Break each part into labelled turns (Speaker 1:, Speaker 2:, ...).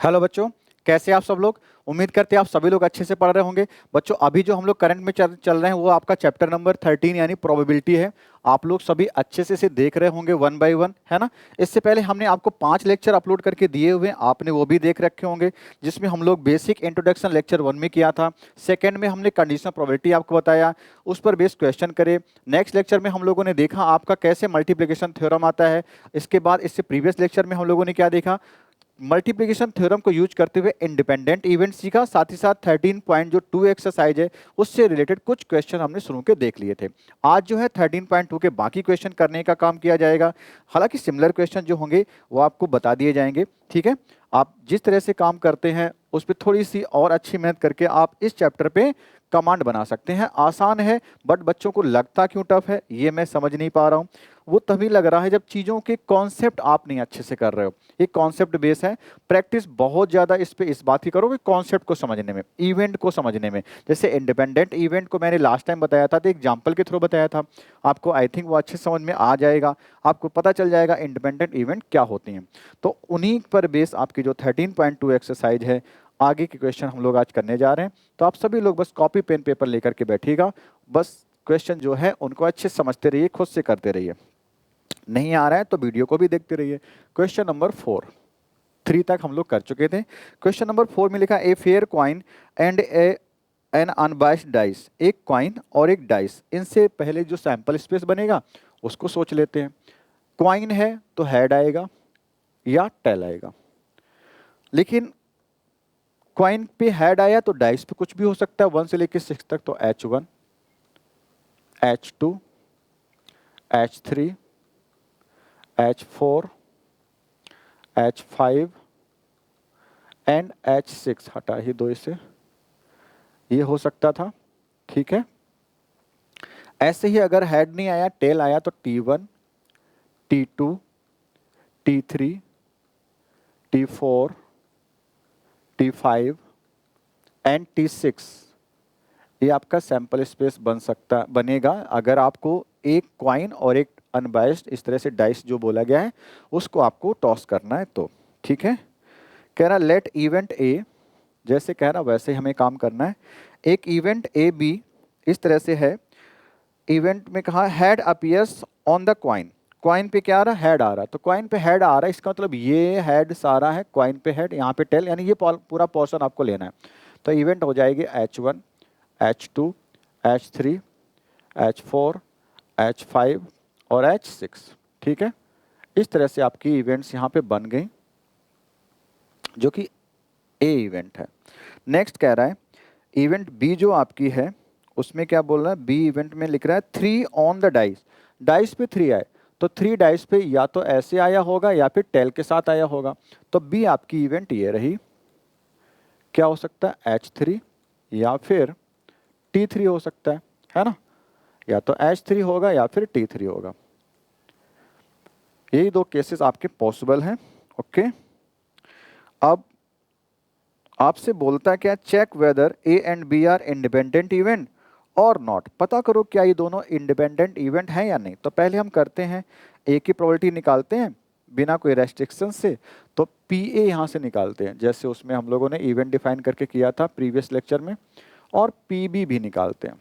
Speaker 1: Hello बच्चों, कैसे आप सब लोग। उम्मीद करते हैं आप सभी लोग अच्छे से पढ़ रहे होंगे। बच्चों अभी जो हम लोग करंट में चल रहे हैं वो आपका चैप्टर नंबर 13 यानी प्रोबेबिलिटी है। आप लोग सभी अच्छे से इसे देख रहे होंगे वन बाय वन, है ना। इससे पहले हमने आपको 5 लेक्चर अपलोड करके दिए हुए हैं, आपने वो भी देख रखे होंगे, जिसमें हम लोग बेसिक इंट्रोडक्शन लेक्चर 1 में किया था। सेकंड में हमने कंडीशनल प्रोबेबिलिटी आपको बताया, उस पर बेस्ड क्वेश्चन करे। नेक्स्ट लेक्चर में हम लोगों ने देखा आपका कैसे मल्टीप्लिकेशन थ्योरम आता है। इसके बाद इससे प्रीवियस लेक्चर में हम लोगों ने क्या देखा, मल्टीप्लिकेशन थ्योरम को यूज करते हुए इंडिपेंडेंट इवेंट सीखा। साथ ही साथ 13.2 एक्सरसाइज है उससे रिलेटेड कुछ क्वेश्चन हमने शुरू के देख लिए थे। आज जो है 13.2 के बाकी क्वेश्चन करने का काम किया जाएगा। हालांकि सिमिलर क्वेश्चन जो होंगे वो आपको बता दिए जाएंगे, ठीक है। आप जिस तरह से काम करते हैं उस पर थोड़ी सी और अच्छी मेहनत करके आप इस चैप्टर पे कमांड बना सकते हैं। आसान है बट बच्चों को लगता क्यों टफ है ये मैं समझ नहीं पा रहा हूँ। वो तभी लग रहा है जब चीज़ों के कॉन्सेप्ट आप नहीं अच्छे से कर रहे हो। ये कॉन्सेप्ट बेस है, प्रैक्टिस बहुत ज़्यादा इस पे इस बात की करो कि कॉन्सेप्ट को समझने में, इवेंट को समझने में। जैसे इंडिपेंडेंट इवेंट को मैंने लास्ट टाइम बताया था तो एग्जाम्पल के थ्रू बताया था आपको, आई थिंक वो अच्छे समझ में आ जाएगा। आपको पता चल जाएगा इंडिपेंडेंट इवेंट क्या होती हैं। तो उन्हीं पर बेस आपकी जो 13.2 एक्सरसाइज है, आगे के क्वेश्चन हम लोग आज करने जा रहे हैं। तो आप सभी लोग बस कॉपी पेन पेपर लेकर के बैठिएगा, बस क्वेश्चन जो है उनको अच्छे से समझते रहिए, खुद से करते रहिए। नहीं आ रहा है तो वीडियो को भी देखते रहिए। क्वेश्चन नंबर 4, 3 तक हम लोग कर चुके थे। क्वेश्चन नंबर 4 में लिखा a fair coin and an unbiased dice. एक क्वाइन और एक डाइस, इनसे पहले जो सैंपल स्पेस बनेगा उसको सोच लेते हैं। क्वाइन है तो हेड आएगा या टेल आएगा, लेकिन क्वाइन पे हेड आया तो डाइस पे कुछ भी हो सकता है, 1 से लेकर 6 तक। तो H1, H2, H3, H4, H5 and H6। हटा ही दो इसे, ये हो सकता था, ठीक है। ऐसे ही अगर हेड नहीं आया टेल आया तो T1, T2, T3, T4, T5 and T6। ये आपका सैंपल स्पेस बनेगा अगर आपको एक क्वाइन और एक अनबाइस्ड इस तरह से डाइस जो बोला गया है उसको आपको टॉस करना है तो, ठीक है। कह रहा लेट इवेंट ए, जैसे कह रहा वैसे हमें काम करना है। एक इवेंट ए बी इस तरह से है। इवेंट में कहा head appears on the coin, coin पे क्या आ रहा है, हेड आ रहा है। तो क्वाइन पे हेड आ रहा है, इसका मतलब ये हेड सारा है, क्वाइन पे हेड, यहाँ पे टेल, यानी ये पूरा पोर्शन आपको लेना है। तो इवेंट हो जाएगी H1, H2, H3, H4, H5 और H6, ठीक है। इस तरह से आपकी इवेंट्स यहाँ पे बन गई जो कि ए इवेंट है। नेक्स्ट कह रहा है इवेंट बी जो आपकी है उसमें क्या बोल रहा है, बी इवेंट में लिख रहा है 3 ऑन द डाइस, डाइस पे 3 आए तो 3 डाइस पे या तो ऐसे आया होगा या फिर टेल के साथ आया होगा। तो बी आपकी इवेंट ये रही, क्या हो सकता है H3 या फिर T3 हो सकता है ना। या तो H3 होगा या फिर T3 होगा। यही 2 केसेस आपके पॉसिबल हैं, ओके। अब आपसे बोलता है क्या, check whether A and B are independent event और नॉट। पता करो क्या ये दोनों इंडिपेंडेंट इवेंट हैं या नहीं। तो पहले हम करते हैं ए की प्रोबेबिलिटी निकालते हैं बिना कोई रेस्ट्रिक्शन से। तो पी ए यहाँ से निकालते हैं, जैसे उसमें हम लोगों ने इवेंट डिफाइन करके किया था प्रीवियस लेक्चर में। और पी बी भी निकालते हैं।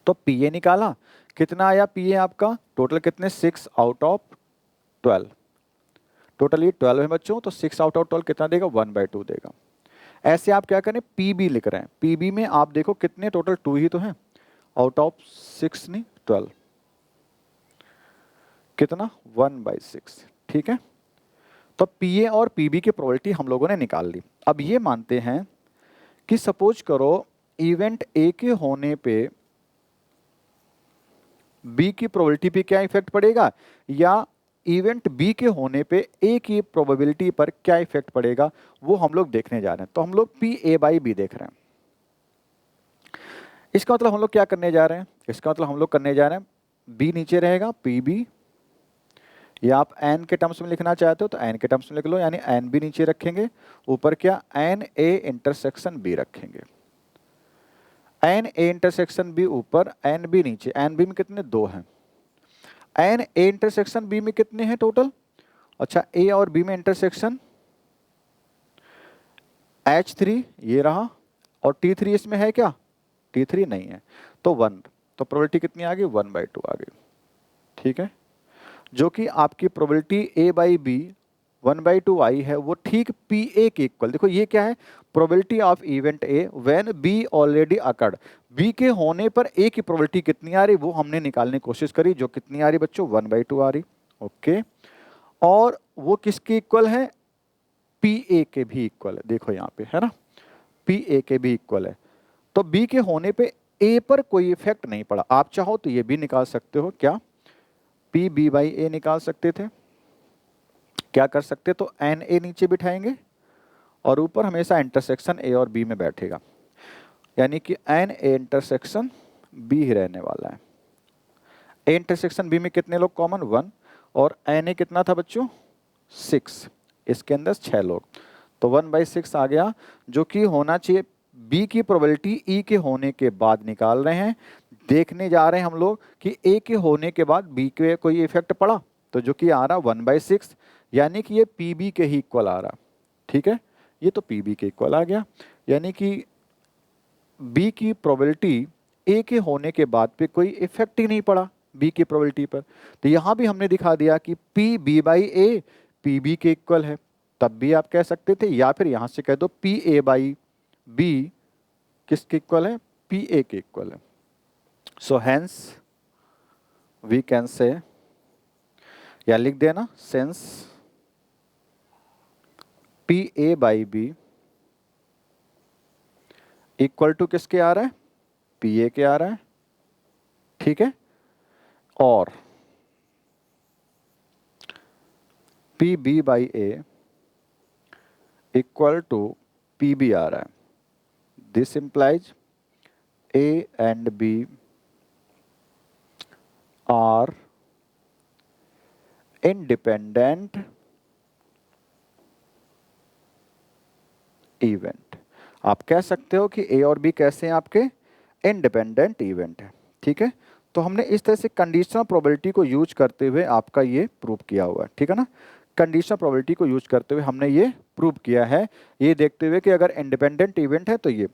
Speaker 1: तो पी ए निकाला, कितना आया पी ए आपका, टोटल कितने, 6 आउट ऑफ 12। टोटल ये 12 है बच्चों, तो 6 आउट ऑफ 12 कितना देगा, 1/2 देगा। ऐसे आप क्या करें, पी बी लिख रहे हैं, पी बी में आप देखो कितने, टोटल 2 ही तो है, आउट ऑफ 6 नहीं 12, कितना 1/6, ठीक है। तो पी ए और पी बी की प्रोबेबिलिटी हम लोगों ने निकाल ली। अब ये मानते हैं कि सपोज करो इवेंट ए के होने पे बी की प्रोबेबिलिटी पे क्या इफेक्ट पड़ेगा, या इवेंट बी के होने पे ए की प्रोबेबिलिटी पर क्या इफेक्ट पड़ेगा, वो हम लोग देखने जा रहे हैं। तो हम लोग पी ए बाई बी देख रहे हैं। इसका मतलब हम लोग क्या करने जा रहे हैं, इसका मतलब हम लोग करने जा रहे हैं बी नीचे रहेगा पी बी, या आप एन के टर्म्स में लिखना चाहते हो तो एन के टर्म्स में लिख लो, यानी एन बी नीचे रखेंगे, ऊपर क्या एन ए इंटरसेक्शन बी रखेंगे। एन ए इंटरसेक्शन बी ऊपर, एन बी नीचे। एन बी में कितने, 2 हैं। एन ए इंटरसेक्शन बी में कितने हैं टोटल, अच्छा ए और बी में इंटरसेक्शन H3 ये रहा, और T3 इसमें है क्या? T3 नहीं है, तो 1, तो प्रोबेबिलिटी कितनी आ गई? 1/2 आ गई, ठीक है। जो कि आपकी प्रोबेबिलिटी A बाई बी 1/2 आई है, वो ठीक PA के इक्वल। देखो ये क्या है? Probability of event A when B already occurred. B के होने पर A की प्रोबेबिलिटी कितनी आ रही वो हमने निकालने की कोशिश करी, जो कितनी आ रही बच्चों? 1/2 आ रही, ओके। और वो किसके इक्वल है? PA के भी इक्वल है, देखो यहाँ पे है ना, PA के भी इक्वल है। तो B के होने पे A पर कोई इफेक्ट नहीं पड़ा। आप चाहो तो ये भी निकाल सकते हो, क्या? PB बाई A निकाल सकते थे। क्या कर सकते? तो NA नीचे बिठाएंगे और ऊपर हमेशा इंटरसेक्शन A और B में बैठेगा, यानी कि NA इंटरसेक्शन B ही रहने वाला है। A इंटरसेक्शन B में कितने लोग कॉमन? 1, और NA कितना था बच्चों? 6, इसके अंदर 6 लोग, तो 1/6 आ गया, जो कि होना चाहिए। B की प्रोबेबिलिटी E के होने के बाद निकाल रहे हैं, देखने जा रहे हैं हम लोग कि A के होने के बाद B के कोई इफेक्ट पड़ा, तो जो कि आ रहा 1/6, यानी कि ये PB के ही इक्वल आ रहा, ठीक है। ये तो PB के इक्वल आ गया, यानी कि B की प्रोबेबिलिटी A के होने के बाद पे कोई इफेक्ट ही नहीं पड़ा B की प्रोबेबिलिटी पर। तो यहां भी हमने दिखा दिया कि PB बाई A PB के इक्वल है, तब भी आप कह सकते थे, या फिर यहां से कह दो PA बाई B किसके इक्वल है? PA के इक्वल है। So hence we can say, या लिख देना since PA by B equal to किसके आ रहा है? PA के आ रहा है, ठीक है। और PB by A equal to PB आ रहा है। This implies A and B are independent event. आप कह सकते हो कि A और B कैसे हैं आपके? इंडिपेंडेंट इवेंट है, ठीक है। तो हमने इस तरह से कंडीशनल प्रोबेबिलिटी को यूज करते हुए आपका ये प्रूव किया हुआ है, ठीक है ना। कंडीशनल प्रोबेबिलिटी को यूज करते हुए हमने ये प्रूव किया है, ये देखते हुए कि अगर इंडिपेंडेंट इवेंट है तो ये।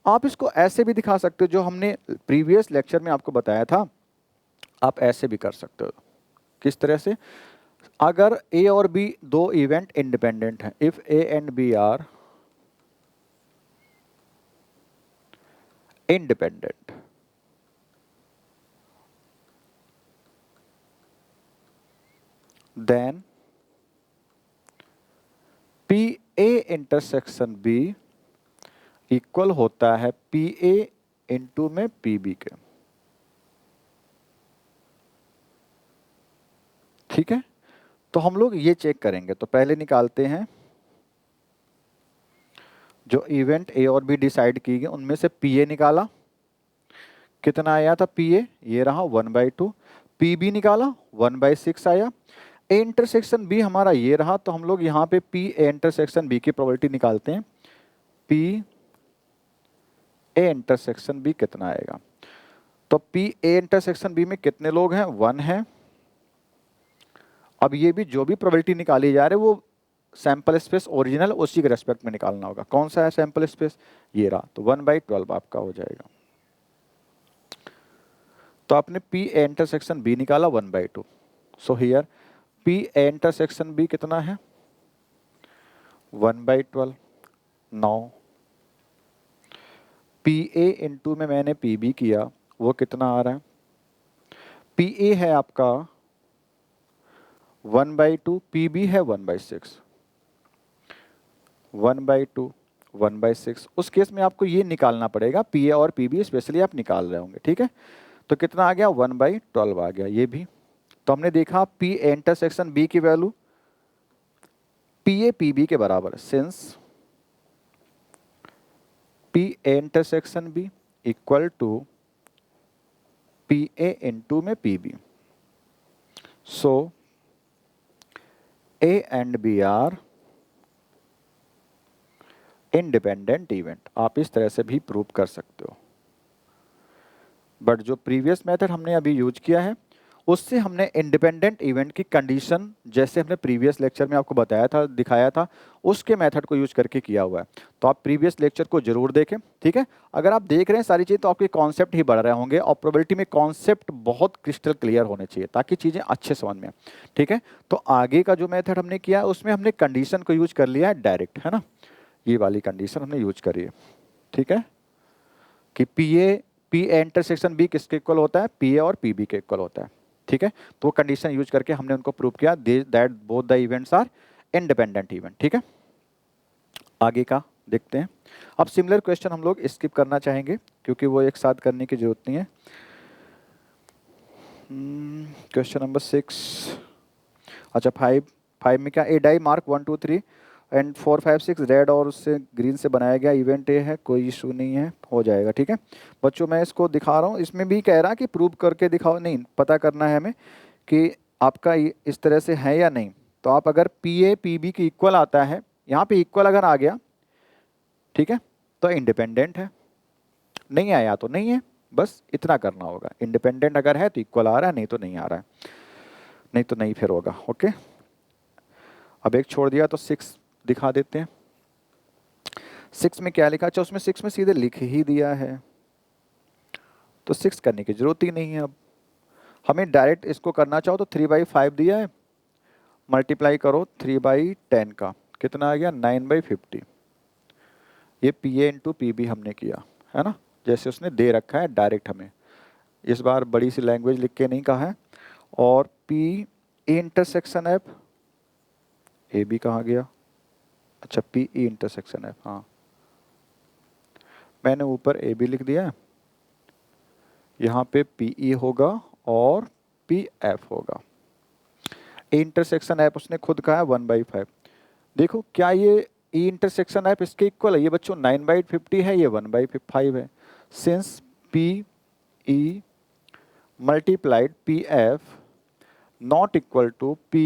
Speaker 1: आप इसको ऐसे भी दिखा सकते हो, जो हमने प्रीवियस लेक्चर में आपको बताया था, आप ऐसे भी कर सकते हो। किस तरह से? अगर A और B दो इवेंट इंडिपेंडेंट हैं, if A and B are independent, then PA intersection B equal होता है PA इंटू में PB के, ठीक है। तो हम लोग ये चेक करेंगे, तो पहले निकालते हैं जो इवेंट A और B डिसाइड की गई उनमें से PA निकाला, कितना आया था PA? ये रहा 1/2। PB निकाला 1/6 आया। A इंटरसेक्शन B हमारा ये रहा, तो हम लोग यहाँ पे PA इंटरसेक्शन B की प्रोबेबिलिटी निकालते हैं। PA इंटरसेक्शन B कितना आएगा? तो PA इंटरसेक्शन B में कितने लोग हैं? 1 है। अब ये भी जो भी प्रोबेबिलिटी निकाली जा रही है वो सैंपल स्पेस ओरिजिनल उसी के रेस्पेक्ट में निकालना होगा। कौन सा है सैंपल स्पेस? ये रहा, तो 1/12 आपका हो जाएगा। तो आपने PA इंटरसेक्शन B निकाला 1/2। So here PA intersection B कितना है? 1/12। 9 PA इंटू में मैंने PB किया, वो कितना आ रहा है? PA है आपका 1/2, PB है 1/6। 1/2 1/6, उस केस में आपको ये निकालना पड़ेगा, PA और PB स्पेशली आप निकाल रहे होंगे, ठीक है। तो कितना आ गया? 1/12 आ गया ये भी। तो हमने देखा PA इंटरसेक्शन B की वैल्यू PA PB के बराबर है, since PA intersection B equal to PA into में PB। So A and B are independent event. आप इस तरह से भी प्रूव कर सकते हो, बट जो प्रीवियस मेथड हमने अभी यूज किया है उससे हमने इंडिपेंडेंट इवेंट की कंडीशन, जैसे हमने प्रीवियस लेक्चर में आपको बताया था, दिखाया था, उसके मेथड को यूज करके किया हुआ है। तो आप प्रीवियस लेक्चर को जरूर देखें, ठीक है। अगर आप देख रहे हैं सारी चीज़ तो आपके कॉन्सेप्ट ही बढ़ रहे होंगे, और प्रोबेबिलिटी में कॉन्सेप्ट बहुत क्रिस्टल क्लियर होने चाहिए ताकि चीज़ें अच्छे समझ में, ठीक है। तो आगे का जो मेथड हमने किया उसमें हमने कंडीशन को यूज कर लिया है डायरेक्ट, है ना, ये वाली कंडीशन हमने यूज करी है, ठीक है, कि पी ए इंटरसेक्शन बी किसके इक्वल होता है, पी ए और पी बी के इक्वल होता है, ठीक है। तो वो कंडीशन यूज करके हमने उनको प्रूव किया that both the events are independent event, ठीक है। आगे का देखते हैं। अब सिमिलर क्वेश्चन हम लोग स्किप करना चाहेंगे क्योंकि वो एक साथ करने की जरूरत नहीं है। क्वेश्चन नंबर 6, अच्छा 5 में क्या, ए डाई मार्क 1 2 3 एंड 4 5 6 रेड और उससे ग्रीन से बनाया गया, इवेंट ए है, कोई इशू नहीं है, हो जाएगा, ठीक है बच्चों। मैं इसको दिखा रहा हूँ, इसमें भी कह रहा है कि प्रूव करके दिखाओ, नहीं पता करना है हमें कि आपका इस तरह से है या नहीं। तो आप अगर पी ए पी बी की इक्वल आता है, यहाँ पे इक्वल अगर आ गया, ठीक है, तो इंडिपेंडेंट है, नहीं आया तो नहीं है, बस इतना करना होगा। इंडिपेंडेंट अगर है तो इक्वल आ रहा है, नहीं तो नहीं आ रहा है, नहीं तो नहीं फिर होगा, ओके। अब एक छोड़ दिया तो 6 दिखा देते हैं। 6 में क्या लिखा, अच्छा उसमें 6 में सीधे लिख ही दिया है तो 6 करने की जरूरत ही नहीं है। अब हमें डायरेक्ट इसको करना चाहो तो 3/5 दिया है, मल्टीप्लाई करो 3/10 का, कितना आ गया 9/50। ये P A into P B हमने किया है ना, जैसे उसने दे रखा है डायरेक्ट, हमें इस बार बड़ी सी लैंग्वेज लिख के नहीं कहा है। और P A intersection F, A B कहाँ गया, अच्छा पी ई इंटरसेक्शन एफ, हाँ मैंने ऊपर ए बी लिख दिया है, यहाँ पे पी ई होगा और पी एफ होगा। ए इंटरसेक्शन एफ उसने खुद कहा है 1/5। देखो क्या ये ई इंटरसेक्शन एफ इसके इक्वल है, ये बच्चों 9/50 है, ये 1/5 है। Since P E multiplied P F not equal to P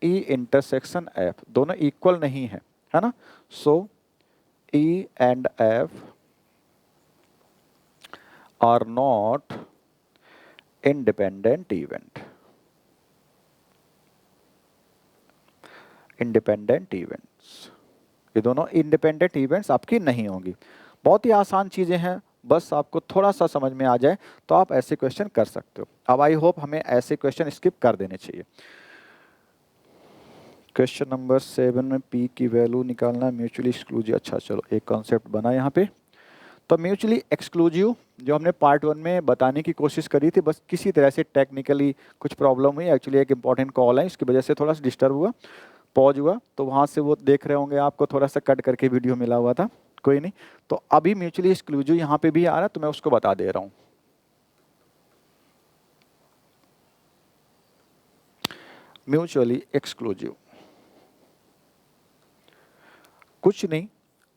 Speaker 1: E intersection F, दोनों इक्वल नहीं है ना। So E and F are not independent event, independent events, ये दोनों इंडिपेंडेंट इवेंट्स आपकी नहीं होंगी। बहुत ही आसान चीजें हैं, बस आपको थोड़ा सा समझ में आ जाए तो आप ऐसे क्वेश्चन कर सकते हो। अब आई होप हमें ऐसे क्वेश्चन स्किप कर देने चाहिए। क्वेश्चन नंबर 7 में पी की वैल्यू निकालना, म्यूचुअली एक्सक्लूसिव, अच्छा चलो एक कॉन्सेप्ट बना यहाँ पे। तो म्यूचुअली एक्सक्लूसिव जो हमने पार्ट 1 में बताने की कोशिश करी थी, बस किसी तरह से टेक्निकली कुछ प्रॉब्लम हुई, एक्चुअली एक इंपॉर्टेंट कॉल है, इसकी वजह से थोड़ा सा डिस्टर्ब हुआ, पॉज हुआ, तो वहाँ से वो देख रहे होंगे आपको थोड़ा सा कट करके वीडियो मिला हुआ था, कोई नहीं। तो अभी म्यूचुअली एक्सक्लूसिव यहाँ पे भी आ रहा है तो मैं उसको बता दे रहा हूँ। म्यूचुअली एक्सक्लूसिव कुछ नहीं,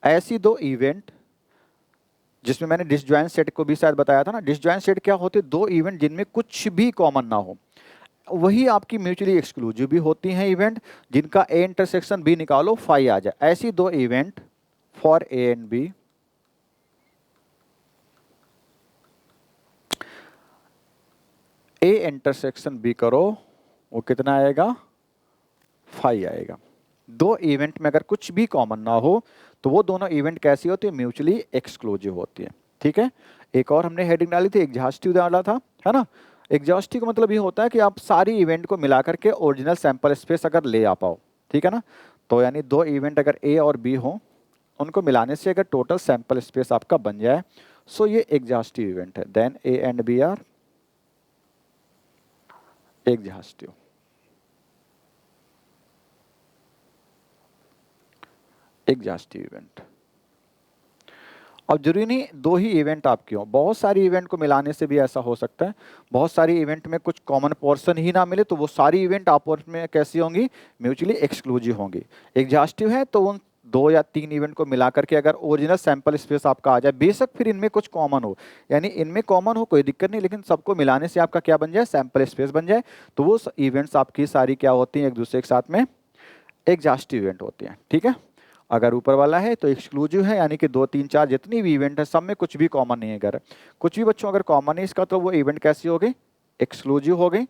Speaker 1: ऐसी दो इवेंट जिसमें मैंने डिसजॉइंट सेट को भी शायद बताया था ना। डिसजॉइंट सेट क्या होते, दो इवेंट जिनमें कुछ भी कॉमन ना हो, वही आपकी म्यूचुअली एक्सक्लूसिव भी होती हैं इवेंट, जिनका ए इंटरसेक्शन बी निकालो फाई आ जाए। ऐसी दो event for A and B, A intersection B करो, वो कितना आएगा, फाई आएगा। दो इवेंट में अगर कुछ भी कॉमन ना हो तो वो दोनों इवेंट कैसी होती है, म्यूचुअली एक्सक्लूसिव होती है, ठीक है। एक और हमने हेडिंग डाली थी, एग्जॉस्टिव डाला था, है ना। एग्जॉस्टिव का मतलब ये होता है कि आप सारी इवेंट को मिलाकर के ओरिजिनल सैंपल स्पेस अगर ले आ पाओ, ठीक है ना। तो यानी दो इवेंट अगर ए और बी हो, उनको मिलाने से अगर टोटल सैंपल स्पेस आपका बन जाए, सो ये एग्जॉस्टिव इवेंट है। Then A and B are exhaustive. Exhaustive event. अब जरूरी नहीं दो ही इवेंट आपकी हो, बहुत सारी इवेंट को मिलाने से भी ऐसा हो सकता है। बहुत सारी इवेंट में कुछ कॉमन पोर्शन ही ना मिले तो वो सारी इवेंट आपस में कैसी होंगी, म्यूचुअली एक्सक्लूसिव होंगी। एग्जॉस्टिव है तो उन 2 या 3 इवेंट को मिला करके अगर ओरिजिनल सैंपल स्पेस आपका आ जाए, बेशक फिर इनमें कुछ कॉमन हो, यानी इनमें कॉमन हो कोई दिक्कत नहीं, लेकिन सबको मिलाने से आपका क्या बन जाए, सैंपल स्पेस बन जाए, तो वो इवेंट्स आपकी सारी क्या होती हैं, एक दूसरे के साथ में एग्जॉस्टिव इवेंट होती हैं, ठीक है। अगर ऊपर वाला है तो एक्सक्लूसिव है, यानी कि 2 3 4 जितनी भी इवेंट है सब में कुछ भी कॉमन नहीं है। अगर कुछ भी बच्चों अगर कॉमन है इसका, तो वो इवेंट कैसी हो गई, एक्सक्लूसिव हो गई,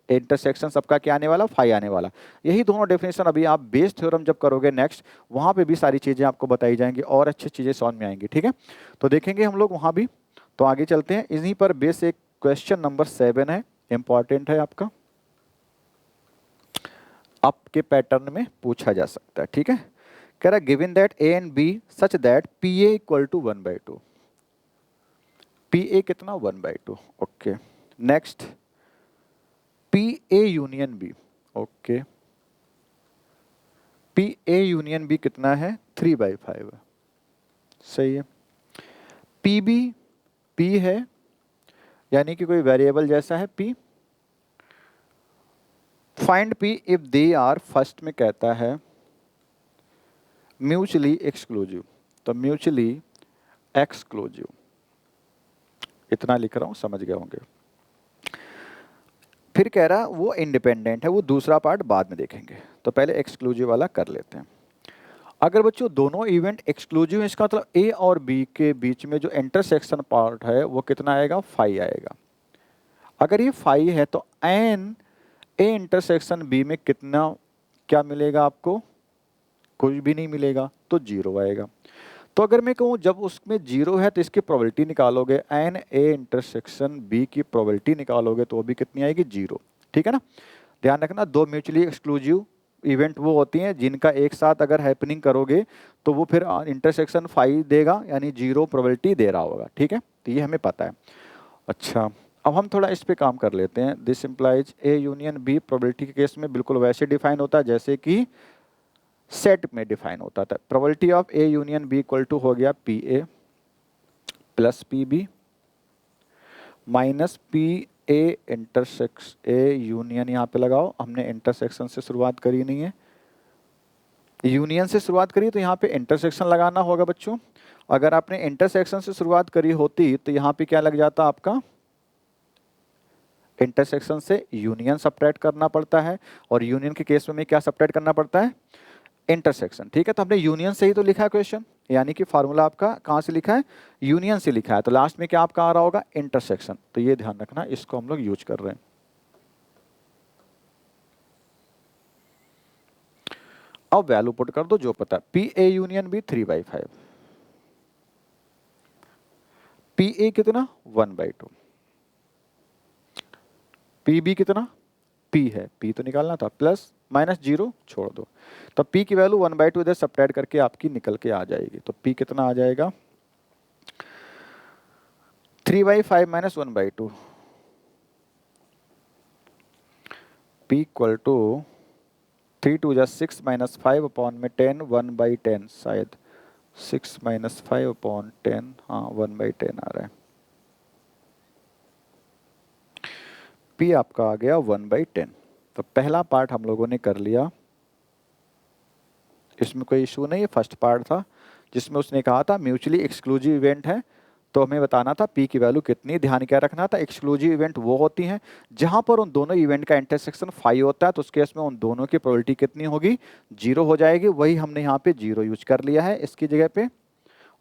Speaker 1: इंटरसेक्शन सबका क्या आने वाला, फाई आने वाला। यही दोनों डेफिनेशन अभी आप बेस थ्योरम जब करोगे नेक्स्ट, वहाँ पे भी सारी चीज़ें आपको बताई जाएंगी और अच्छी चीज़ें समझ में आएंगी। ठीक है, तो देखेंगे हम लोग वहाँ भी। तो आगे चलते हैं, इन्हीं पर बेस एक क्वेश्चन नंबर 7 है, इंपॉर्टेंट है आपका, आपके पैटर्न में पूछा जा सकता है। ठीक है, कह रहा given that A and B such that P A equal to 1/2, P A कितना 1/2। Okay, next P A union B, okay, P A union B कितना है 3/5 है, सही है। पी बी पी है, यानी कि कोई वेरिएबल जैसा है P. Find P if they are, first में कहता है म्यूचुअली एक्सक्लूसिव, तो म्यूचुअली एक्सक्लूसिव, इतना लिख रहा हूं, समझ गए होंगे। फिर कह रहा वो इंडिपेंडेंट है, वो दूसरा पार्ट बाद में देखेंगे, तो पहले एक्सक्लूसिव वाला कर लेते हैं। अगर बच्चों दोनों इवेंट एक्सक्लूसिव है, इसका मतलब ए और बी के बीच में जो इंटरसेक्शन पार्ट है वो कितना आएगा, फाई आएगा। अगर ये फाई है तो एन ए इंटरसेक्शन बी में कितना क्या मिलेगा आपको, कुछ भी नहीं मिलेगा, तो 0 आएगा। तो अगर मैं कहूँ जब उसमें 0 है तो इसकी प्रोबेबिलिटी निकालोगे, एन ए इंटरसेक्शन बी की प्रोबेबिलिटी निकालोगे तो वो भी कितनी आएगी, 0। ठीक है ना, ध्यान रखना, दो म्यूचुअली एक्सक्लूसिव इवेंट वो होती हैं जिनका एक साथ अगर हैपनिंग करोगे तो वो फिर इंटरसेक्शन 5 देगा, यानी 0 प्रोबेबिलिटी दे रहा होगा। ठीक है, तो ये हमें पता है। अच्छा, अब हम थोड़ा इस पे काम कर लेते हैं। This implies A union B probability के केस में बिल्कुल वैसे डिफाइन होता है जैसे कि सेट में डिफाइन होता था। Probability of A union B equal to हो गया P A plus P B minus P A intersection A union, यहाँ पे लगाओ, हमने इंटरसेक्शन से शुरुआत करी नहीं है, यूनियन से शुरुआत करी, तो यहाँ पे इंटरसेक्शन लगाना होगा बच्चों। अगर आपने इंटरसेक्शन से शुरुआत करी होती तो यहाँ पे क्या लग जाता आपका, इंटरसेक्शन से यूनियन सब्ट्रैक्ट करना पड़ता है, और यूनियन के केस में क्या सब्ट्रैक्ट करना पड़ता है, इंटरसेक्शन। ठीक है, तो हमने यूनियन से ही तो लिखा है क्वेश्चन, यानी कि फार्मूला आपका कहाँ से लिखा है, यूनियन से लिखा है, तो लास्ट में क्या आपका आ रहा होगा, इंटरसेक्शन। तो ये ध्यान रखना, इसको हम लोग यूज कर रहे हैं। अब वैल्यू पुट कर दो जो पता है, P A union B 3/5, P A कितना 1/2, पी बी कितना, पी है, पी तो निकालना था, प्लस माइनस 0 छोड़ दो, तो p की वैल्यू 1/2 इधर सब्ट्रैक्ट करके आपकी निकल के आ जाएगी। तो p कितना आ जाएगा 3/5 minus 1/2, p equal to 3 2 6 minus 5 upon में 10 1/10, शायद 6 माइनस 5 अपॉन 10, हाँ 1/10 आ रहा है। p आपका आ गया 1/10। तो पहला पार्ट हम लोगों ने कर लिया, इसमें कोई इशू नहीं है। फर्स्ट पार्ट था जिसमें उसने कहा था म्यूचुअली एक्सक्लूसिव इवेंट है, तो हमें बताना था p की वैल्यू कितनी। ध्यान क्या रखना था, एक्सक्लूसिव इवेंट वो होती हैं जहां पर उन दोनों इवेंट का इंटरसेक्शन 5 होता है, तो उस केस में उन दोनों की प्रोबेबिलिटी कितनी होगी, 0 हो जाएगी। वही हमने यहाँ पे 0 यूज कर लिया है इसकी जगह पे,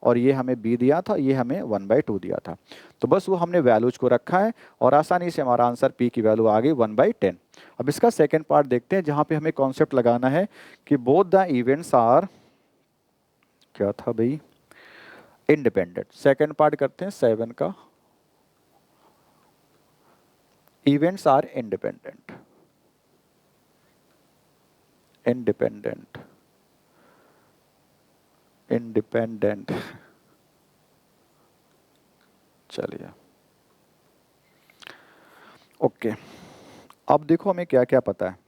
Speaker 1: और ये हमें b दिया था, ये हमें 1/2 दिया था, तो बस वो हमने वैल्यूज को रखा है और आसानी से हमारा आंसर p की वैल्यू आ गई 1/10। अब इसका सेकेंड पार्ट देखते हैं जहां पे हमें कॉन्सेप्ट लगाना है कि बोथ द इवेंट्स आर, क्या था भाई, इंडिपेंडेंट। सेकेंड पार्ट करते हैं 7 का, events are independent, independent independent, चलिए ओके। अब देखो हमें क्या क्या पता है।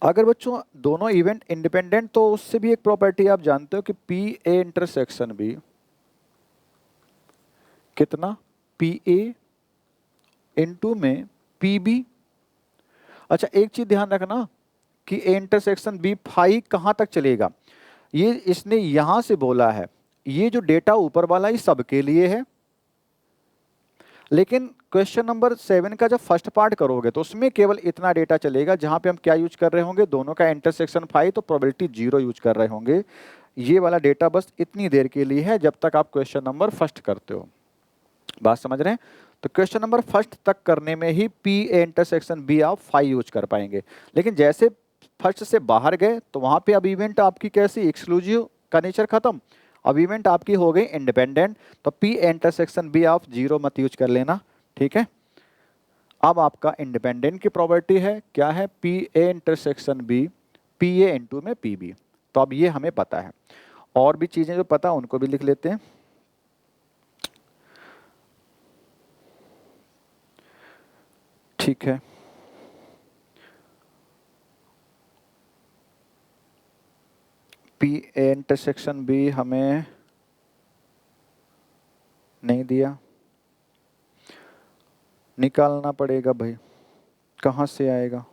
Speaker 1: अगर बच्चों दोनों इवेंट इंडिपेंडेंट, तो उससे भी एक प्रॉपर्टी आप जानते हो कि पी ए इंटरसेक्शन भी कितना, पी ए इंटू में पी बी। अच्छा एक चीज ध्यान रखना कि ए इंटरसेक्शन बी 5 कहां तक चलेगा, ये इसने यहां से बोला है, ये जो डेटा ऊपर वाला ये सबके लिए है, लेकिन क्वेश्चन नंबर 7 का जब फर्स्ट पार्ट करोगे तो उसमें केवल इतना डेटा चलेगा जहां पे हम क्या यूज कर रहे होंगे, दोनों का इंटरसेक्शन 5, तो प्रोबेबिलिटी 0 यूज कर रहे होंगे। ये वाला डेटा बस इतनी देर के लिए है जब तक आप क्वेश्चन नंबर फर्स्ट करते हो, बात समझ रहे हैं। तो क्वेश्चन नंबर फर्स्ट तक करने में ही पी ए इंटरसेक्शन बी आप 5 यूज कर पाएंगे, लेकिन जैसे फर्स्ट से बाहर गए तो वहां पे अब इवेंट आपकी कैसी एक्सक्लूसिव का नेचर खत्म, अब इवेंट आपकी हो गई इंडिपेंडेंट, तो पी ए इंटरसेक्शन बी आप 0 मत यूज कर लेना, ठीक है। अब आपका इंडिपेंडेंट की प्रॉपर्टी है क्या है, P A intersection B P A into में पी बी, तो अब ये हमें पता है। और भी चीजें जो पता उनको भी लिख लेते हैं। ठीक है, पी ए इंटरसेक्शन बी हमें नहीं दिया, निकालना पड़ेगा भाई, कहाँ से आएगा,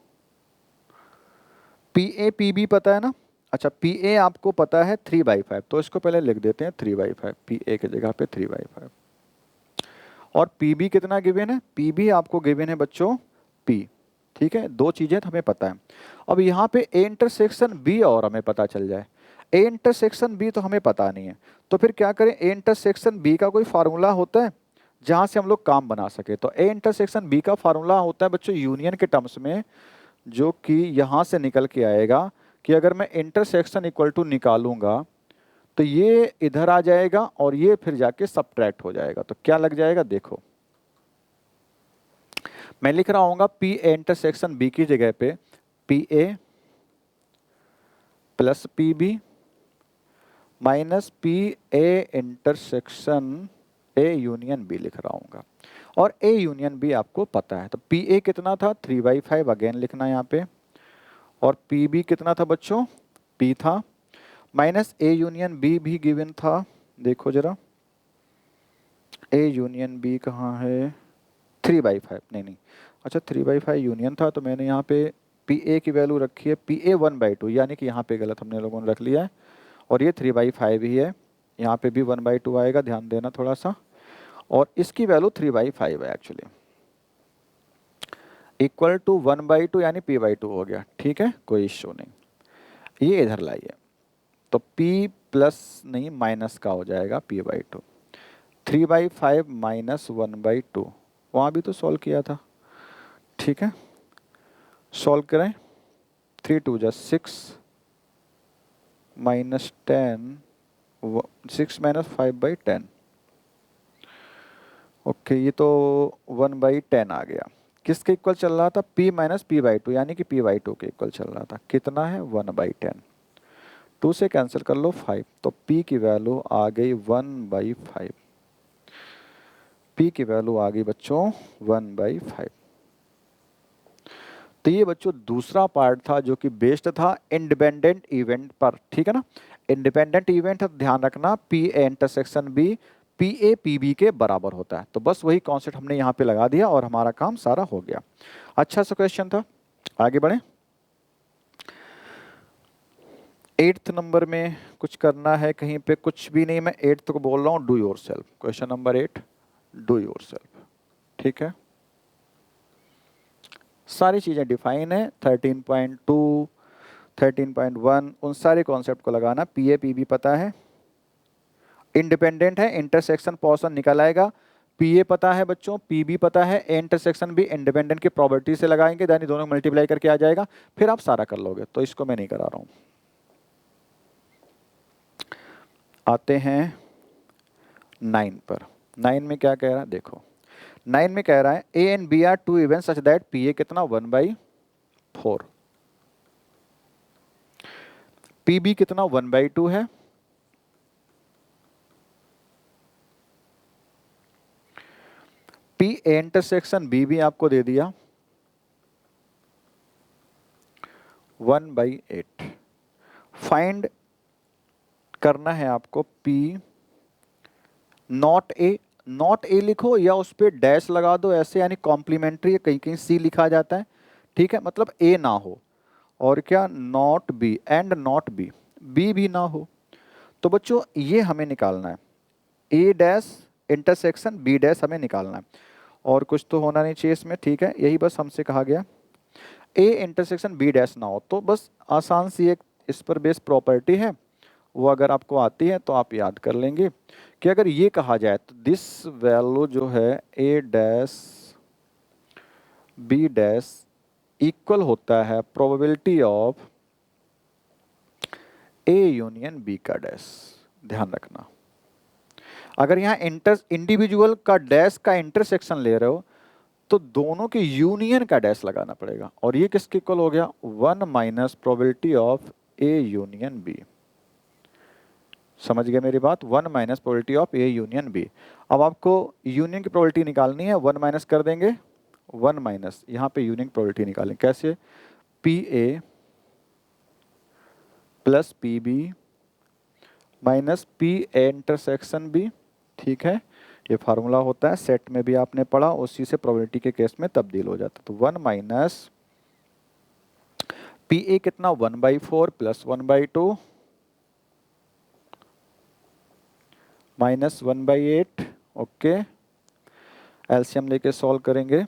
Speaker 1: पी ए पी बी पता है ना। अच्छा, पी ए आपको पता है 3/5, तो इसको पहले लिख देते हैं 3/5, पी ए की जगह पे 3/5। और पी बी कितना गिवन है, पी बी आपको गिवन है बच्चों पी, ठीक है, दो चीजें तो हमें पता है। अब यहाँ पे ए इंटरसेक्शन बी और हमें पता चल जाए, ए इंटरसेक्शन बी तो हमें पता नहीं है, तो फिर क्या करें, ए इंटरसेक्शन बी का कोई फार्मूला होता है जहां से हम लोग काम बना सके, तो ए इंटरसेक्शन बी का फार्मूला होता है बच्चों यूनियन के टर्म्स में, जो कि यहां से निकल के आएगा कि अगर मैं इंटरसेक्शन इक्वल टू निकालूंगा तो ये इधर आ जाएगा और ये फिर जाके सबट्रैक्ट हो जाएगा, तो क्या लग जाएगा देखो, मैं लिख रहा हूँ पी ए इंटरसेक्शन बी की जगह पे P A plus P B minus P A intersection A union B लिख रहा हूँ, और ए यूनियन बी आपको पता है, तो पी ए कितना था 3/5 अगेन लिखना यहाँ पे, और पी बी कितना था बच्चों पी था, माइनस ए यूनियन बी भी गिवन था, देखो जरा ए यूनियन बी कहाँ है 3/5, नहीं, अच्छा 3/5 यूनियन था, तो मैंने यहाँ पे पी ए की वैल्यू रखी है पी ए 1/2, यानी कि यहाँ पे गलत हमने लोगों ने रख लिया है, और ये 3/5 ही है, यहाँ पे भी 1/2 आएगा, ध्यान देना थोड़ा सा, और इसकी वैल्यू 3/5 है एक्चुअली, इक्वल टू 1/2 यानी p/2 हो गया, ठीक है, कोई इश्यू नहीं। ये इधर लाइए, तो p प्लस नहीं माइनस का हो जाएगा p/2, 3/5 माइनस 1/2, वहाँ भी तो सॉल्व किया था, ठीक है, सॉल्व करें, 3 2 जा 6 माइनस 10, 6 माइनस 5/10, ओके, ये तो 1/10 आ गया, किसके इक्वल चल रहा था, p माइनस p/2, यानी कि p/2 के इक्वल चल रहा था, कितना है 1/10, 2 से कैंसिल कर लो 5, तो p की वैल्यू आ गई 1/5, p की वैल्यू आ गई बच्चों 1/5। तो ये बच्चों दूसरा पार्ट था जो कि बेस्ड था इंडिपेंडेंट इवेंट पर, ठीक है ना, इंडिपेंडेंट इवेंट ध्यान रखना P A intersection B P A P B के बराबर होता है, तो बस वही कॉन्सेप्ट हमने यहाँ पे लगा दिया और हमारा काम सारा हो गया। अच्छा सा क्वेश्चन था, आगे बढ़े। 8th नंबर में कुछ करना है कहीं पे, कुछ भी नहीं, मैं 8th को बोल रहा हूँ, do your self, question number 8 do your self, ठीक है, सारी चीजें डिफाइन है, 13.2 13.1 उन सारे कॉन्सेप्ट को लगाना, पी ए पी बी पता है, इंडिपेंडेंट है, इंटरसेक्शन पोर्शन निकल आएगा, पी ए पता है बच्चों, पी बी पता है, ए इंटरसेक्शन भी इंडिपेंडेंट की प्रॉपर्टी से लगाएंगे, यानी दोनों मल्टीप्लाई करके आ जाएगा, फिर आप सारा कर लोगे, तो इसको मैं नहीं करा रहा हूं। आते हैं 9 पर, 9 में क्या कह रहा है देखो, 9 में कह रहा है A and B are two event such that P A कितना 1/4, पी बी कितना 1/2 है, पी ए इंटरसेक्शन बी भी आपको दे दिया 1/8, फाइंड करना है आपको P not a, not a लिखो या उस पर डैश लगा दो ऐसे, यानी कॉम्प्लीमेंट्री, कहीं कहीं सी लिखा जाता है, ठीक है, मतलब ए ना हो, और क्या not B and not B, B भी ना हो, तो बच्चों ये हमें निकालना है, A dash intersection B dash हमें निकालना है, और कुछ तो होना नहीं चाहिए इसमें, ठीक है, यही बस हमसे कहा गया, ए इंटरसेक्शन बी डैश ना हो, तो बस आसान सी एक इस पर बेस प्रॉपर्टी है, वो अगर आपको आती है तो आप याद कर लेंगे कि अगर ये कहा जाए तो दिस वैल्यू जो है A dash B dash equal होता है probability of A union B का डैश। ध्यान रखना, अगर यहाँ इंडिविजुअल का डैश का इंटरसेक्शन ले रहे हो तो दोनों के यूनियन का डैश लगाना पड़ेगा, और ये किसके इक्वल हो गया, 1 minus probability of A union B. समझ गए मेरी बात, 1 minus probability of A union B. अब आपको यूनियन की प्रोबेबिलिटी निकालनी है, 1 माइनस कर देंगे, 1 माइनस यहाँ पे यूनियन की प्रोबेबिलिटी निकालेंगे कैसे, P A plus P B minus P A intersection B. ठीक है, ये फार्मूला होता है, सेट में भी आपने पढ़ा, उसी से प्रोबेबिलिटी के केस में तब्दील हो जाता है। तो 1 माइनस पी ए कितना, 1/4 प्लस 1/2 माइनस 1/8। ओके, एलसीएम लेके सॉल्व करेंगे।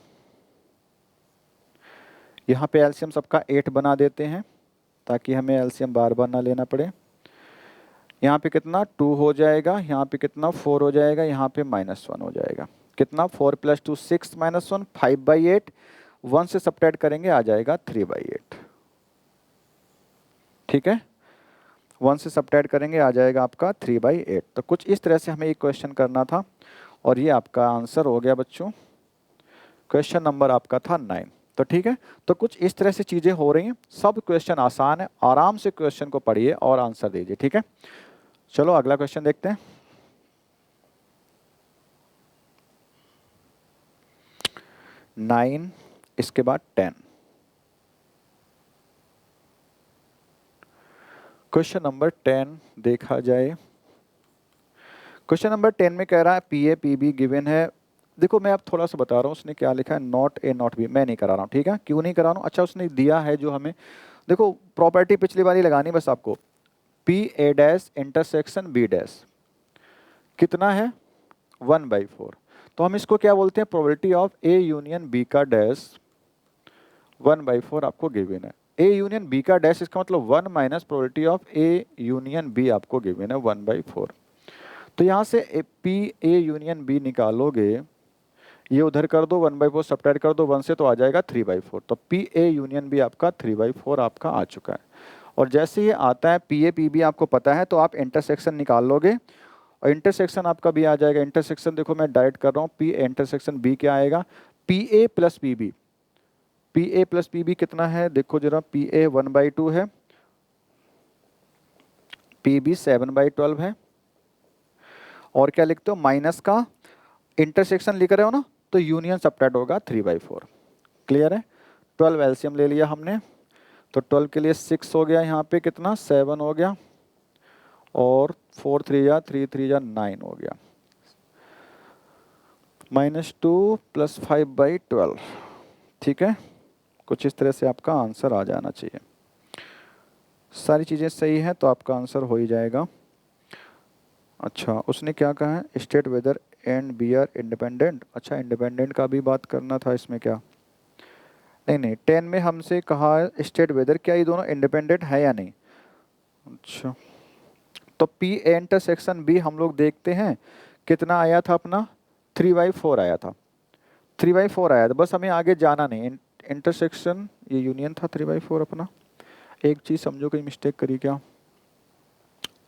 Speaker 1: यहाँ पे एलसीएम सबका 8 बना देते हैं ताकि हमें एलसीएम बार बार ना लेना पड़े। यहाँ पे कितना 2 हो जाएगा, यहाँ पे कितना 4 हो जाएगा, यहाँ पे -1 हो जाएगा। कितना 4 + 2 6 -1 5/8, 1 से सब्ट्रैक्ट करेंगे आ जाएगा 3/8। ठीक है, 1 से सब्ट्रैक्ट करेंगे आ जाएगा आपका 3/8। तो कुछ इस तरह से हमें एक क्वेश्चन करना था और ये आपका आंसर हो गया बच्चों। क्वेश्चन नंबर आपका था 9। तो ठीक है, तो कुछ इस तरह से चीजें हो रही हैं। सब क्वेश्चन आसान है, आराम से क्वेश्चन को पढ़िए और आंसर दीजिए। ठीक है, चलो अगला क्वेश्चन देखते हैं। नाइन, इसके बाद 10। क्वेश्चन नंबर 10 देखा जाए। क्वेश्चन नंबर 10 में कह रहा है P A P be given है। देखो मैं अब थोड़ा सा बता रहा हूँ, उसने क्या लिखा है, नॉट ए नॉट बी। मैं नहीं करा रहा हूँ, ठीक है, क्यों नहीं करा रहा हूँ, अच्छा उसने दिया है जो हमें, देखो प्रॉपर्टी पिछली वाली लगानी बस आपको, P A dash intersection B dash कितना है 1/4। तो हम इसको क्या बोलते हैं, probability of A union B का डैश 1/4 आपको गिवन है। ए यूनियन बी का डैश इसका मतलब 1 minus probability of A union B आपको गिवन है 1/4। तो यहाँ से पी ए यूनियन बी निकालोगे, ये उधर कर दो, 1/4 सब्ट्रैक्ट कर दो 1 से तो आ जाएगा 3/4। तो पी ए यूनियन बी आपका 3/4 आपका आ चुका है। और जैसे ये आता है पी ए पी बी आपको पता है, तो आप इंटरसेक्शन निकाल लोगे और इंटरसेक्शन आपका भी आ जाएगा। इंटरसेक्शन देखो मैं डायरेक्ट कर रहा हूँ, पी इंटरसेक्शन बी क्या आएगा, P A plus P B. P A plus P B कितना है, देखो जरा, पी ए 1/2 है, पी बी 7/12 है, और क्या लिखते हो, माइनस का इंटरसेक्शन लिख रहे हो ना, तो यूनियन सब्ट्रैक्ट होगा 3/4। क्लियर है, 12 एलसीएम ले लिया हमने, तो 12 के लिए 6 हो गया, यहाँ पे कितना 7 हो गया, और 4 3 या 3 3 या 9 हो गया, -2 + 5/12। ठीक है, कुछ इस तरह से आपका आंसर आ जाना चाहिए। सारी चीज़ें सही हैं तो आपका आंसर हो ही जाएगा। अच्छा, उसने क्या कहा है, state whether and B are independent. अच्छा, इंडिपेंडेंट का भी बात करना था इसमें क्या, नहीं नहीं, 10 में हमसे कहा है स्टेट वेदर, क्या ये दोनों इंडिपेंडेंट है या नहीं। अच्छा, तो पी इंटरसेक्शन बी हम लोग देखते हैं कितना आया था अपना, 3/4 आया था, 3/4 आया था, बस हमें आगे जाना नहीं। इंटरसेक्शन ये यूनियन था 3/4 अपना। एक चीज़ समझो, कोई मिस्टेक करी क्या,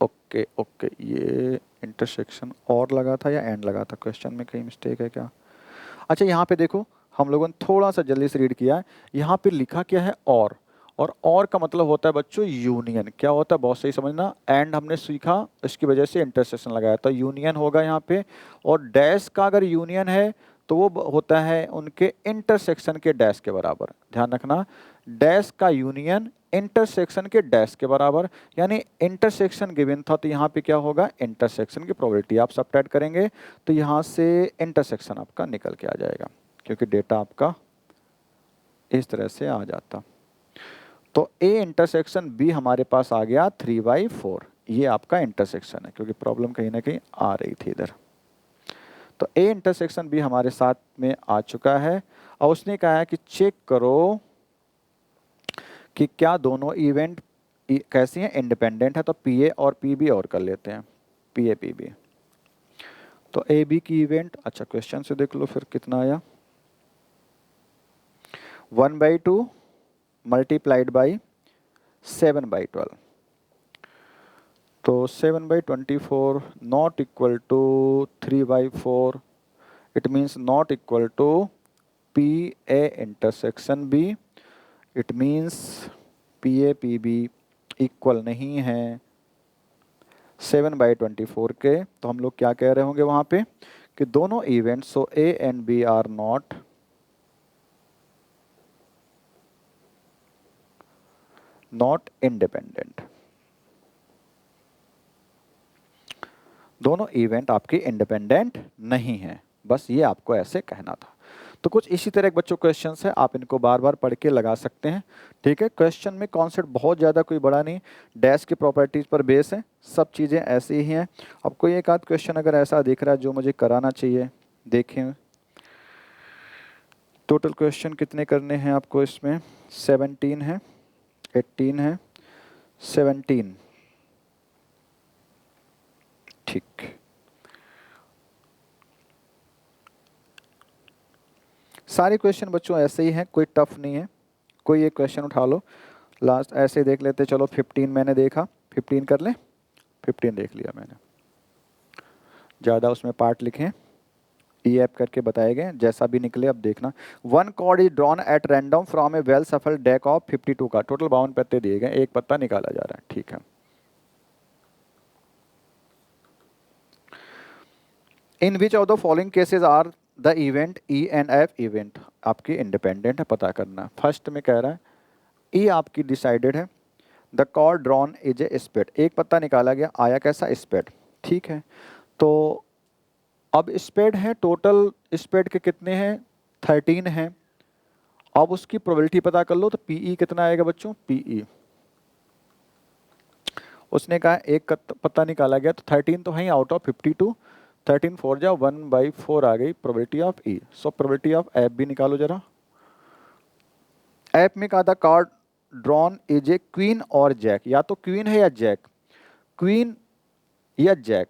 Speaker 1: ओके ओके, ये इंटरसेक्शन और लगा था या एंड लगा था, क्वेश्चन में कहीं मिस्टेक है क्या। अच्छा, यहाँ पे देखो हम लोगों ने थोड़ा सा जल्दी से रीड किया है, यहाँ पे लिखा क्या है, और का मतलब होता है बच्चों यूनियन। क्या होता है, बहुत सही समझना, एंड हमने सीखा, इसकी वजह से इंटरसेक्शन लगाया, तो यूनियन होगा यहाँ पे। और डैश का अगर यूनियन है तो वो होता है उनके इंटरसेक्शन के डैश के बराबर। ध्यान रखना, डैश का यूनियन इंटरसेक्शन के डैश के बराबर, यानी इंटरसेक्शन गिवन था तो यहाँ पे क्या होगा, इंटरसेक्शन की प्रोबेबिलिटी आप सब्ट्रैक्ट करेंगे तो यहाँ से इंटरसेक्शन आपका निकल के आ जाएगा, क्योंकि डेटा आपका इस तरह से आ जाता। तो ए इंटरसेक्शन बी हमारे पास आ गया 3/4, ये आपका इंटरसेक्शन है, क्योंकि प्रॉब्लम कहीं ना कहीं आ रही थी इधर। तो ए इंटरसेक्शन बी हमारे साथ में आ चुका है, और उसने कहा है कि चेक करो कि क्या दोनों इवेंट कैसी हैं, इंडिपेंडेंट है। तो पी ए और पी बी और कर लेते हैं, पी ए पी बी। तो ए बी की इवेंट, अच्छा क्वेश्चन से देख लो फिर कितना आया, 1/2 मल्टीप्लाइड बाई 7/12, तो 7/24 not equal to 3/4, it means not equal to P A intersection B, it means P A P B equal नहीं है 7/24 के। तो हम लोग क्या कह रहे होंगे वहां पे कि दोनों events, so A and B are not independent, दोनों इवेंट आपके इंडिपेंडेंट नहीं है, बस ये आपको ऐसे कहना था। तो कुछ इसी तरह के बच्चों क्वेश्चंस है, आप इनको बार बार पढ़ के लगा सकते हैं। ठीक है, क्वेश्चन में कॉन्सेप्ट बहुत ज़्यादा कोई बड़ा नहीं, डैश की प्रॉपर्टीज पर बेस है, सब चीज़ें ऐसी ही हैं। अब कोई एक आध क्वेश्चन अगर ऐसा दिख रहा है जो मुझे कराना चाहिए, देखें टोटल क्वेश्चन कितने करने हैं आपको इसमें, 17 है, 18 है, 17, ठीक। सारे क्वेश्चन बच्चों ऐसे ही हैं, कोई टफ नहीं है, कोई एक क्वेश्चन उठा लो, लास्ट ऐसे देख लेते, चलो 15 मैंने देखा, 15 कर लें, 15 देख लिया मैंने, ज़्यादा उसमें पार्ट लिखें, ई ऐप करके बताए गए, जैसा भी निकले अब देखना। 1 card is drawn at random from a well shuffled deck of 52 का, टोटल 52 पत्ते दिए गए, एक पत्ता निकाला जा रहा है, ठीक है। In which of the following cases are the event E and F event आपकी इंडिपेंडेंट है, पता करना। फर्स्ट में कह रहा है ई आपकी डिसाइडेड है, the card drawn is a spade, एक पत्ता निकाला गया, आया कैसा स्पेड, ठीक है। तो अब स्पेड है, टोटल स्पेड के कितने हैं, 13 हैं। अब उसकी प्रोबेबिलिटी पता कर लो, तो पीई कितना आएगा बच्चों, पीई उसने कहा एक पत्ता निकाला गया, तो 13 तो है आउट ऑफ 52, 13 4 जा 1/4 आ गई probability of E. So probability of F भी निकालो जरा। एफ में कहा था card drawn is A queen और जैक, या तो क्वीन है या जैक, क्वीन या जैक।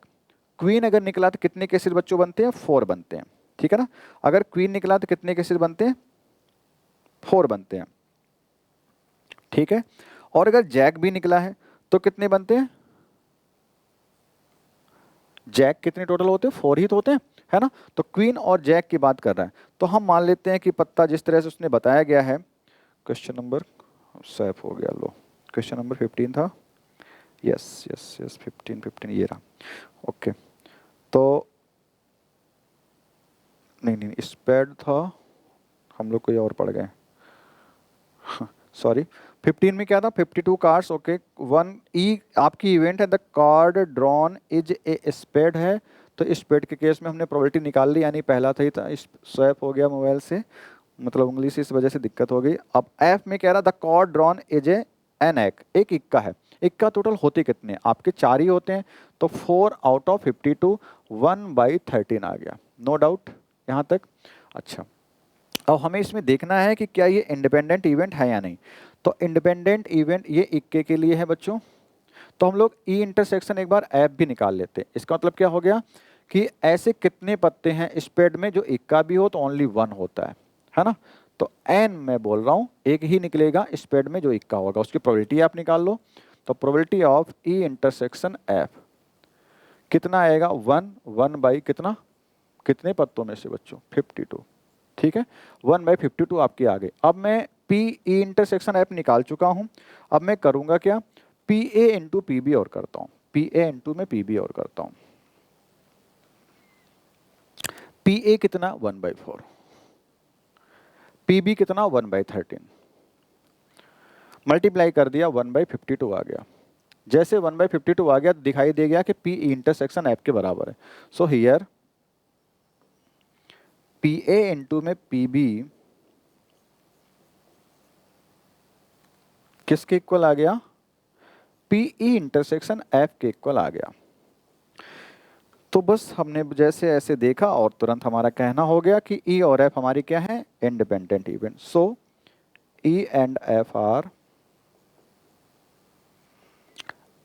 Speaker 1: क्वीन अगर निकला तो कितने केसेस बच्चों बनते हैं, 4 बनते हैं, ठीक है ना। अगर क्वीन निकला तो कितने केसेस बनते हैं, 4 बनते हैं, ठीक है। और अगर जैक भी निकला है तो कितने बनते हैं, जैक कितने टोटल होते हैं, 4 ही तो होते हैं, है ना। तो क्वीन और जैक की बात कर रहा है, तो हम मान लेते हैं कि पत्ता जिस तरह से उसने बताया गया है, क्वेश्चन नंबर सेफ हो गया, लो क्वेश्चन नंबर 15 था, यस यस यस 15 ये रहा, ओके। तो नहीं नहीं स्पेड था, हम लोग कोई और पढ़ गए, सॉरी। 15 में क्या था, 52 कार्ड्स, ओके। 1 ई आपकी इवेंट है, the card drawn is a spade है, तो स्पेड के केस में हमने प्रोबेबिलिटी निकाल ली, यानी पहला था ही था, स्वैप हो गया मोबाइल से, मतलब उंगली से, इस वजह से दिक्कत हो गई। अब एफ में कह रहा the card drawn is a an ace, एक इक्का है, इक्का टोटल होते कितने, आपके 4 ही होते हैं, तो 4 आउट ऑफ 52, 1/13 आ गया, नो डाउट यहाँ तक। अच्छा, अब हमें इसमें देखना है कि क्या ये इंडिपेंडेंट इवेंट है या नहीं। तो इंडिपेंडेंट इवेंट ये इक्के के लिए है बच्चों, तो हम लोग ई इंटरसेक्शन एक बार ऐप भी निकाल लेते हैं। इसका मतलब क्या हो गया कि ऐसे कितने पत्ते हैं स्पेड में जो इक्का भी हो तो ओनली 1 होता है ना। तो एन मैं बोल रहा हूँ एक ही निकलेगा स्पेड में जो इक्का होगा, उसकी प्रोबेबिलिटी आप निकाल लो। तो probability of E intersection F कितना आएगा, 1 बाई कितना, कितने पत्तों में से बच्चों, 52, ठीक है। 1/52 आपकी आ गई। अब मैं पी ई इंटरसेक्शन ऐप निकाल चुका हूं, अब मैं करूंगा क्या, P A into P B और करता हूं, पी ए इंटू में पी बी और करता हूं। पी ए कितना 1/4, पी बी कितना 1/13, मल्टीप्लाई कर दिया 1/52 आ गया। जैसे 1/52 आ गया तो दिखाई दे गया कि पी ई इंटरसेक्शन ऐप के बराबर है। So here P A into में पी बी किसके इक्वल आ गया, पी ई इंटरसेक्शन एफ के इक्वल आ गया। तो बस हमने जैसे ऐसे देखा और तुरंत हमारा कहना हो गया कि ई और एफ हमारी क्या है, independent event. So E and F are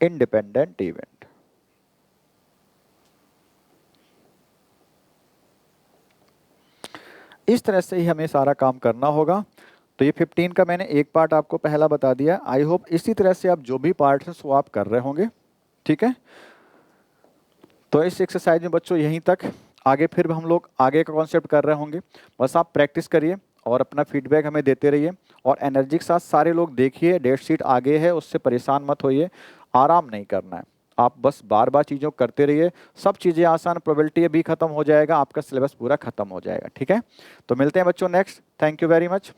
Speaker 1: independent event. इस तरह से ही हमें सारा काम करना होगा। तो ये 15 का मैंने एक पार्ट आपको पहला बता दिया। आई होप इसी तरह से आप जो भी पार्ट हैं वो आप कर रहे होंगे, ठीक है। तो इस एक्सरसाइज में बच्चों यहीं तक, आगे फिर हम लोग आगे का कॉन्सेप्ट कर रहे होंगे। बस आप प्रैक्टिस करिए और अपना फीडबैक हमें देते रहिए, और एनर्जी के साथ सारे लोग देखिए। डेट शीट आगे है, उससे परेशान मत होइए, आराम नहीं करना है। आप बस बार बार चीज़ों को करते रहिए, सब चीज़ें आसान, प्रोबेबिलिटी भी खत्म हो जाएगा, आपका सिलेबस पूरा खत्म हो जाएगा, ठीक है। तो मिलते हैं बच्चों next. Thank you very much.